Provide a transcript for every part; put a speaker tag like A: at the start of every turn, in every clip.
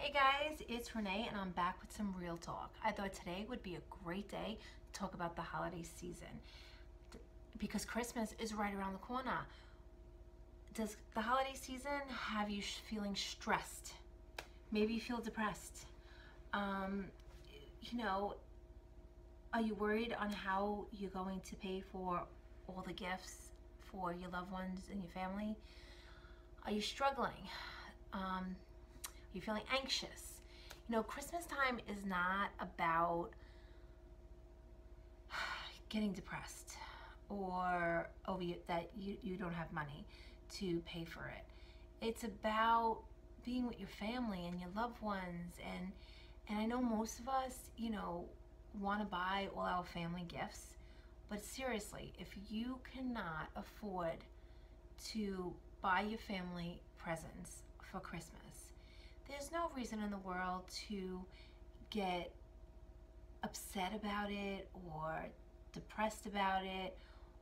A: Hey guys, it's Renee and I'm back with some real talk. I thought today would be a great day to talk about the holiday season because Christmas is right around the corner. Does the holiday season have you feeling stressed? Maybe you feel depressed. Um, you know, are you worried on how you're going to pay for all the gifts for your loved ones and your family? Are you struggling? Are you feeling anxious? Christmas time is not about getting depressed or that you don't have money to pay for it. It's about being with your family and your loved ones, and I know most of us, want to buy all our family gifts, but seriously, if you cannot afford to buy your family presents for Christmas, there's no reason in the world to get upset about it or depressed about it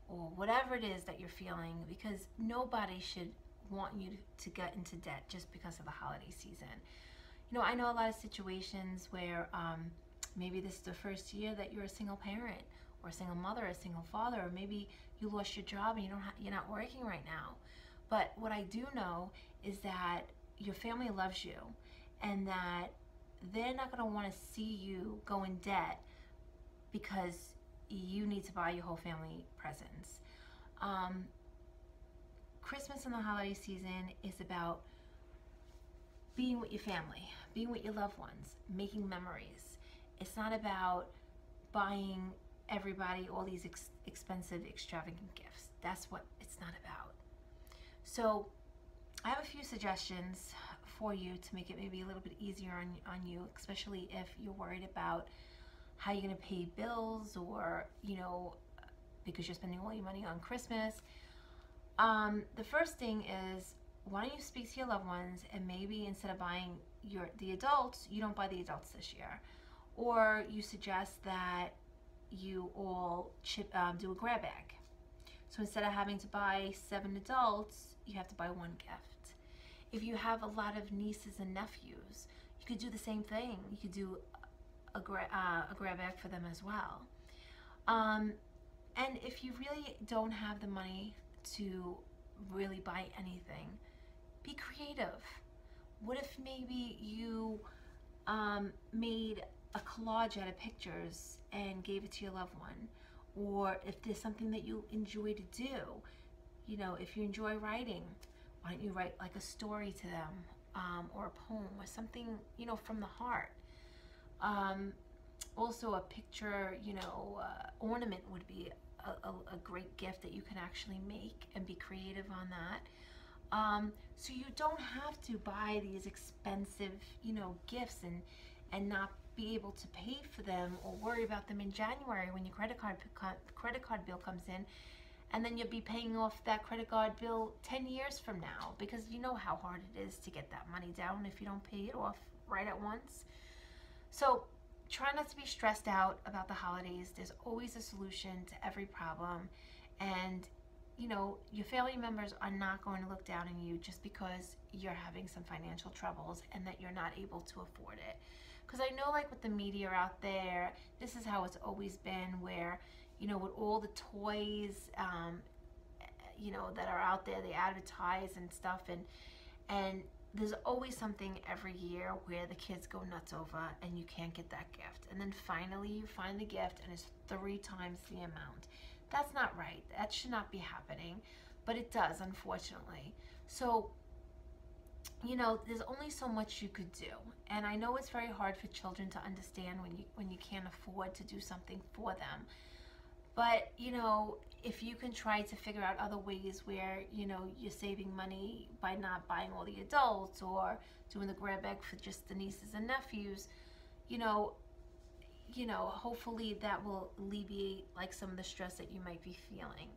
A: or whatever it is that you're feeling, because nobody should want you to get into debt just because of the holiday season. I know a lot of situations where maybe this is the first year that you're a single parent or a single mother, a single father, or maybe you lost your job and you're not working right now. But what I do know is that your family loves you and that they're not going to want to see you go in debt because you need to buy your whole family presents. Christmas and the holiday season is about being with your family, being with your loved ones, making memories. It's not about buying everybody all these expensive, extravagant gifts. That's what it's not about. So I have a few suggestions for you to make it maybe a little bit easier on you, especially if you're worried about how you're going to pay bills or, because you're spending all your money on Christmas. The first thing is, why don't you speak to your loved ones and maybe instead of buying the adults, you don't buy the adults this year. Or you suggest that you all do a grab bag. So instead of having to buy 7 adults, you have to buy 1 gift. If you have a lot of nieces and nephews, you could do the same thing. You could do a grab bag for them as well. And if you really don't have the money to really buy anything, be creative. What if maybe you made a collage out of pictures and gave it to your loved one? Or if there's something that you enjoy to do, if you enjoy writing, why don't you write like a story to them, or a poem or something, from the heart. Also a picture, ornament would be a great gift that you can actually make and be creative on that. So you don't have to buy these expensive, gifts and not be able to pay for them or worry about them in January when your credit card bill comes in, and then you'll be paying off that credit card bill 10 years from now, because you know how hard it is to get that money down if you don't pay it off right at once. So try not to be stressed out about the holidays. There's always a solution to every problem, and your family members are not going to look down on you just because you're having some financial troubles and that you're not able to afford it. Because I know, like with the media out there, this is how it's always been, where with all the toys that are out there, they advertise and stuff, and there's always something every year where the kids go nuts over and you can't get that gift, and then finally you find the gift and it's 3 times the amount. That's not right. That should not be happening, but it does, unfortunately. So there's only so much you could do, and I know it's very hard for children to understand when you can't afford to do something for them. But if you can try to figure out other ways where you're saving money by not buying all the adults or doing the grab bag for just the nieces and nephews, hopefully that will alleviate like some of the stress that you might be feeling.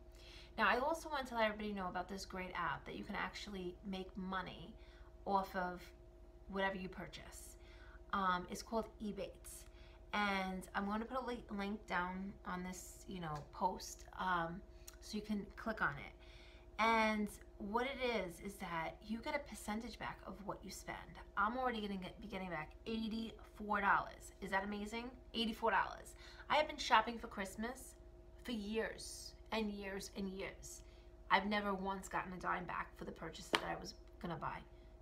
A: Now, I also want to let everybody know about this great app that you can actually make money off of whatever you purchase. It's called Ebates. And I'm going to put a link down on this, post, so you can click on it. And what it is that you get a percentage back of what you spend. I'm already going to be getting back $84. Is that amazing? $84. I have been shopping for Christmas for years and years and years. I've never once gotten a dime back for the purchases that I was going to buy.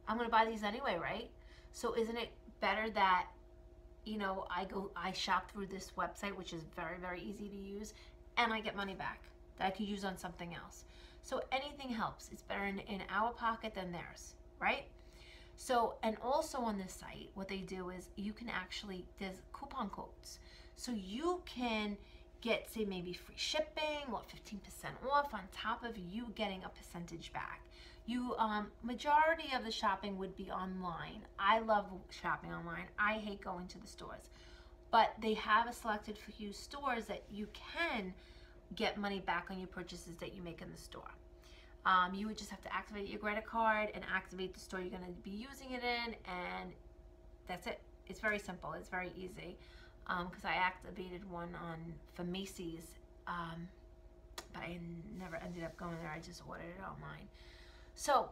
A: I'm going to buy these anyway, right? So isn't it better that, you know, I shop through this website, which is very, very easy to use, and I get money back that I could use on something else. So anything helps. It's better in our pocket than theirs, right? So, and also on this site, what they do is you can actually, there's coupon codes. So you can get, say, maybe free shipping or 15% off on top of you getting a percentage back. You, majority of the shopping would be online. I love shopping online. I hate going to the stores. But they have a selected few stores that you can get money back on your purchases that you make in the store. You would just have to activate your credit card and activate the store you're going to be using it in, and that's it. It's very simple. It's very easy. Because I activated one for Macy's, but I never ended up going there. I just ordered it online. So,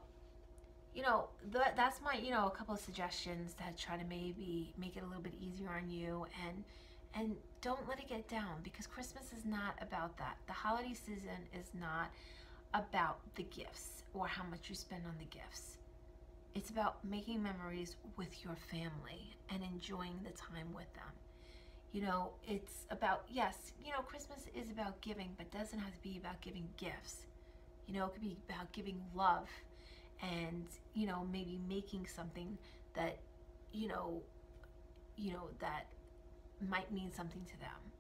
A: you know, that's my, you know, a couple of suggestions that try to maybe make it a little bit easier on you, and don't let it get down, because Christmas is not about that. The holiday season is not about the gifts or how much you spend on the gifts. It's about making memories with your family and enjoying the time with them. You know, it's about, yes, you know, Christmas is about giving, but doesn't have to be about giving gifts. You know, it could be about giving love and, you know, maybe making something that, you know, that might mean something to them.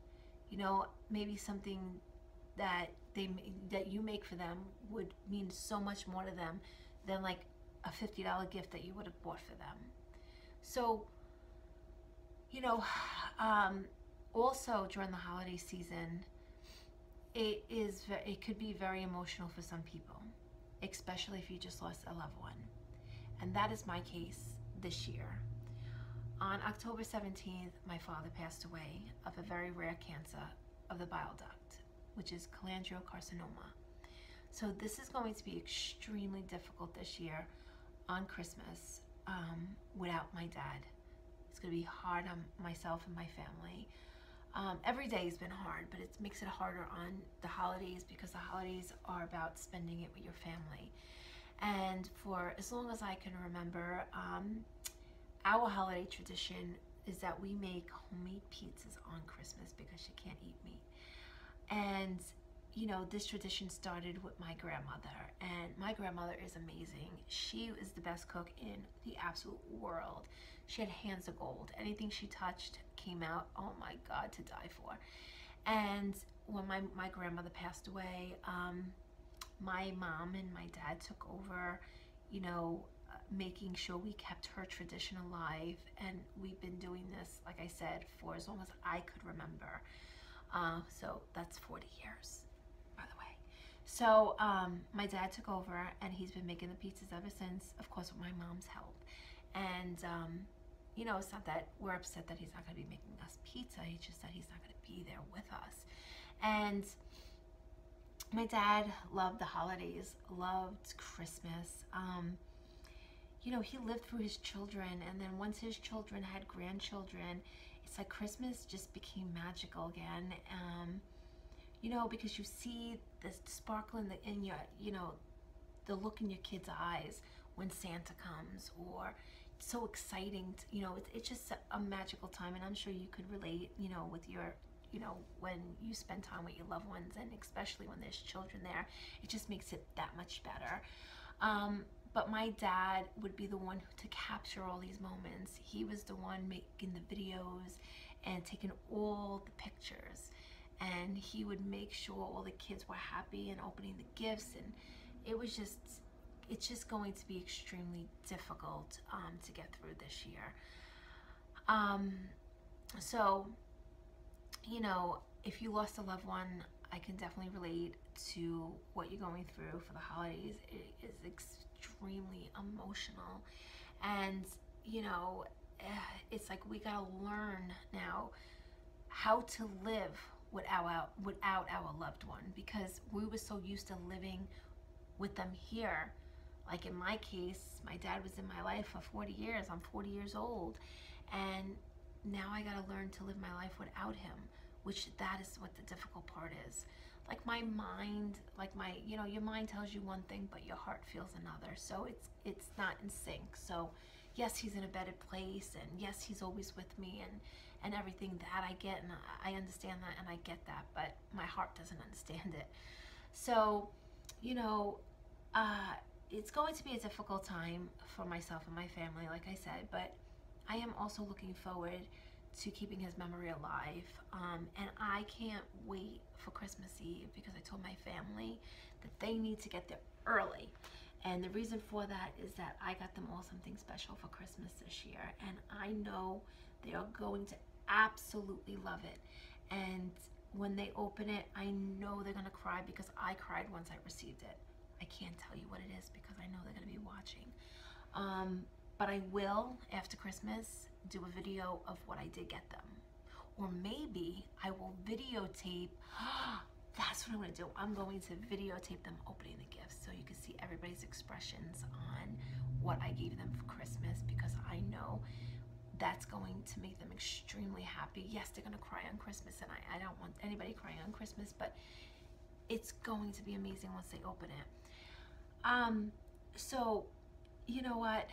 A: You know, maybe something that you make for them would mean so much more to them than like a $50 gift that you would have bought for them. So, you know, also during the holiday season, it could be very emotional for some people, especially if you just lost a loved one. And that is my case this year. On October 17th, my father passed away of a very rare cancer of the bile duct, which is cholangiocarcinoma. So this is going to be extremely difficult this year on Christmas without my dad. It's going to be hard on myself and my family. Every day has been hard, but it makes it harder on the holidays, because the holidays are about spending it with your family. And for as long as I can remember, our holiday tradition is that we make homemade pizzas on Christmas because you can't eat meat. And you know, this tradition started with my grandmother, and my grandmother is amazing. She is the best cook in the absolute world. She had hands of gold. Anything she touched came out, oh my God, to die for. And when my grandmother passed away, my mom and my dad took over, you know, making sure we kept her tradition alive. And we've been doing this, like I said, for as long as I could remember. So that's 40 years, by the way. So my dad took over, and he's been making the pizzas ever since, of course, with my mom's help. And you know, it's not that we're upset that he's not going to be making us pizza. It's just that he's not going to be there with us. And my dad loved the holidays, loved Christmas. You know, he lived through his children, and then once his children had grandchildren, it's like Christmas just became magical again. You know, because you see the sparkle in your, you know, the look in your kids' eyes when Santa comes, or it's so exciting. You know, it's just a magical time, and I'm sure you could relate, you know, with your, you know, when you spend time with your loved ones, and especially when there's children there, it just makes it that much better. But my dad would be the one to capture all these moments. He was the one making the videos and taking all the pictures, and he would make sure all the kids were happy and opening the gifts. And it's just going to be extremely difficult to get through this year. So, you know, if you lost a loved one, I can definitely relate to what you're going through for the holidays. It is extremely emotional, and you know, it's like we gotta learn now how to live without our loved one, because we were so used to living with them here Like in my case, my dad was in my life for 40 years. I'm 40 years old, and now I gotta learn to live my life without him, which that is what the difficult part is. Like my mind, like my, you know, your mind tells you one thing, but your heart feels another. So it's not in sync. So yes, he's in a better place, and yes, he's always with me, and everything that I get, and I understand that, and I get that, but my heart doesn't understand it. So, you know, it's going to be a difficult time for myself and my family, like I said, but I am also looking forward to keeping his memory alive. And I can't wait for Christmas Eve, because I told my family that they need to get there early. And the reason for that is that I got them all something special for Christmas this year, and I know they are going to absolutely love it. And when they open it, I know they're gonna cry, because I cried once I received it. I can't tell you what it is, because I know they're gonna be watching. But I will, after Christmas, do a video of what I did get them. Or maybe I will videotape. That's what I'm gonna do. I'm going to videotape them opening the gifts, so you can see everybody's expressions on what I gave them for Christmas, because I know that's going to make them extremely happy. Yes, they're gonna cry on Christmas, and I don't want anybody crying on Christmas, but it's going to be amazing once they open it. So, you know what?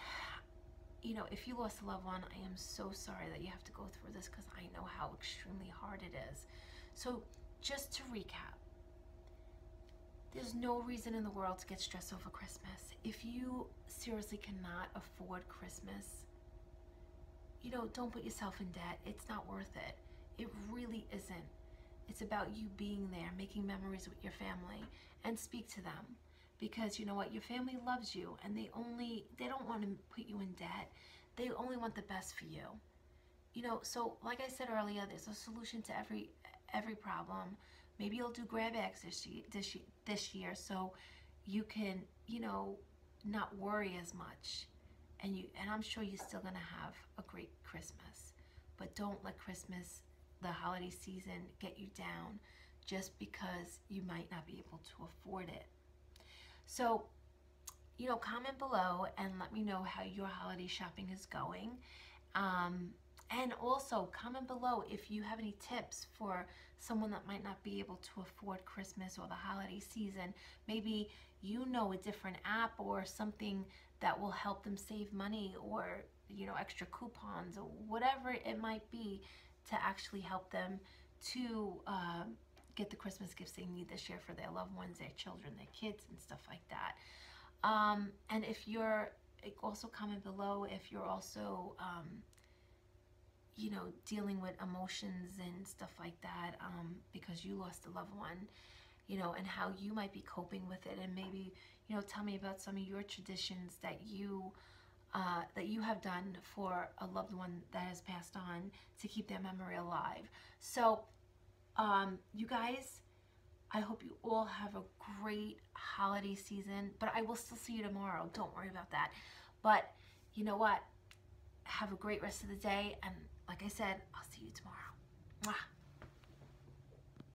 A: You know, if you lost a loved one, I am so sorry that you have to go through this, because I know how extremely hard it is. So just to recap, there's no reason in the world to get stressed over Christmas. If you seriously cannot afford Christmas, you know, don't put yourself in debt. It's not worth it. It really isn't. It's about you being there, making memories with your family, and speak to them. Because you know what, your family loves you, and they don't want to put you in debt. They only want the best for you. You know, so like I said earlier, there's a solution to every problem. Maybe you'll do grab bags this year, so you can, you know, not worry as much, and I'm sure you're still gonna have a great Christmas. But don't let Christmas, the holiday season, get you down just because you might not be able to afford it. So, you know, comment below and let me know how your holiday shopping is going. And also comment below if you have any tips for someone that might not be able to afford Christmas or the holiday season. Maybe you know a different app or something that will help them save money, or, you know, extra coupons, or whatever it might be, to actually help them to get the Christmas gifts they need this year for their loved ones, their children, their kids, and stuff like that. And if you're, also comment below if you're also, you know, dealing with emotions and stuff like that, because you lost a loved one, you know, and how you might be coping with it. And maybe, you know, tell me about some of your traditions that you have done for a loved one that has passed on, to keep their memory alive. So, you guys, I hope you all have a great holiday season, but I will still see you tomorrow. Don't worry about that. But you know what? Have a great rest of the day, and like I said, I'll see you tomorrow. Mwah.